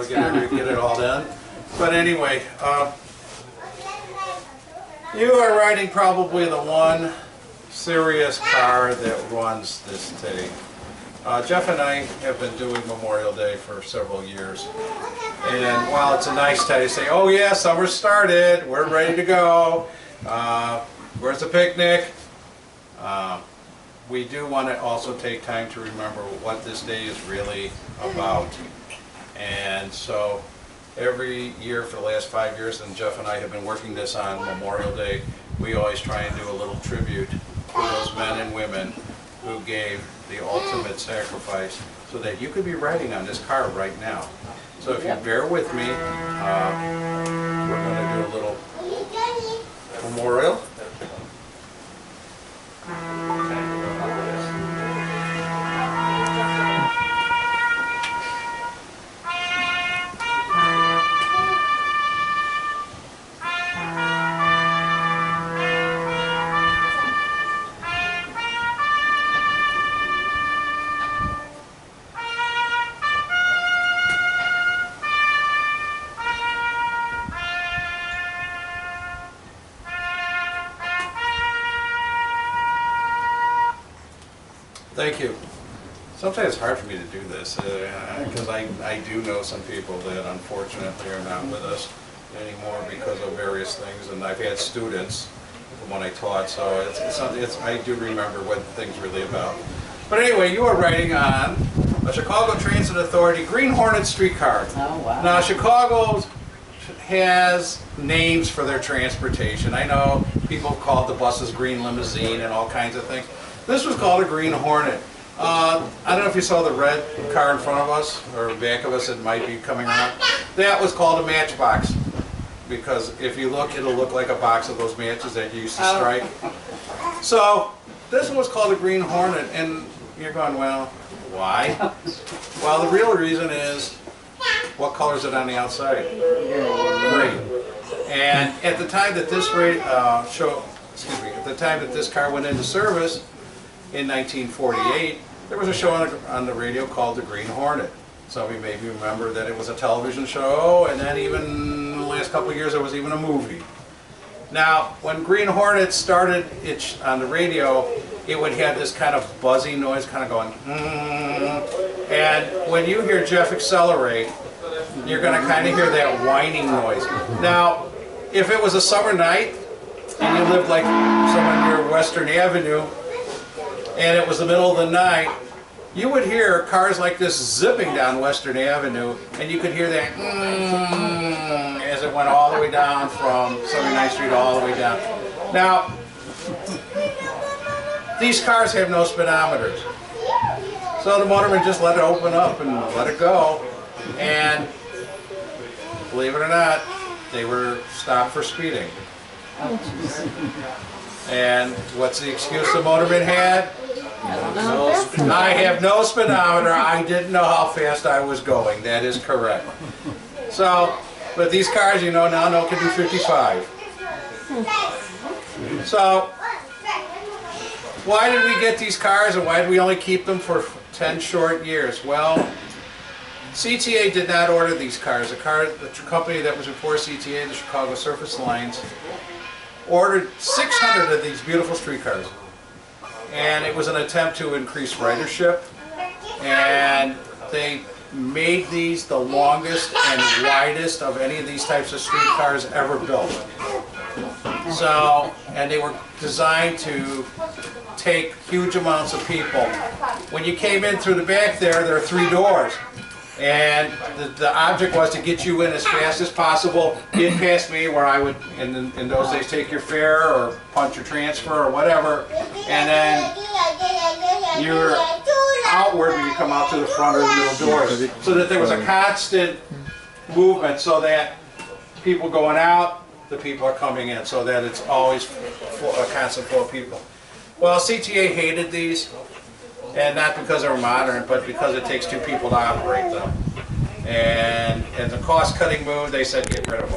so we get it all done. But anyway, you are riding probably the one serious car that runs this today. Jeff and I have been doing Memorial Day for several years. And while it's a nice day to say, oh yeah, summer started, we're ready to go, where's the picnic? We do want to also take time to remember what this day is really about. And so every year for the last 5 years, and Jeff and I have been working this on Memorial Day, we always try and do a little tribute to those men and women who gave the ultimate sacrifice so that you could be riding on this car right now. So if you bear with me, we're going to do a little memorial. Thank you. Sometimes it's hard for me to do this because I do know some people that unfortunately are not with us anymore because of various things, and I've had students from when I taught, so I do remember what things really about. But anyway, you are riding on a Chicago Transit Authority Green Hornet streetcar. Oh, wow. Now Chicago has names for their transportation. I know people call the buses Green Limousine and all kinds of things. This was called a Green Hornet. I don't know if you saw the red car in front of us, or back of us, it might be coming around. That was called a matchbox, because if you look, it'll look like a box of those matches that you used to strike. So, this one was called a Green Hornet, and you're going, well, why? Well, the real reason is, what color is it on the outside? Green. And at the time that this at the time that this car went into service, in 1948, there was a show on the radio called the Green Hornet. Some of you maybe remember that it was a television show, and then even in the last couple of years there was even a movie. Now, when Green Hornet started on the radio, it would have this kind of buzzing noise, kind of going, and when you hear Jeff accelerate, you're going to kind of hear that whining noise. Now, if it was a summer night, and you lived like somewhere near Western Avenue, and it was the middle of the night, you would hear cars like this zipping down Western Avenue, and you could hear that as it went all the way down from 79th Street all the way down. Now, these cars have no speedometers, so the motorman just let it open up and let it go, and believe it or not, they were stopped for speeding. And what's the excuse the motorman had? I have no speedometer, I didn't know how fast I was going. That is correct. So, but these cars, you know, now can do 55. So, why did we get these cars, and why did we only keep them for 10 short years? Well, CTA did not order these cars. The company that was before CTA, the Chicago Surface Lines, ordered 600 of these beautiful streetcars. And it was an attempt to increase ridership, and they made these the longest and widest of any of these types of streetcars ever built. So, and they were designed to take huge amounts of people. When you came in through the back there are 3 doors. And the object was to get you in as fast as possible, get past me where I would, in those days, take your fare or punch your transfer or whatever, and then you're outward when you come out to the front or the middle doors. So that there was a constant movement, so that people going out, the people are coming in, so that it's always a constant flow of people. Well, CTA hated these. And not because they're modern, but because it takes 2 people to operate them. And as a cost-cutting move, they said get rid of them.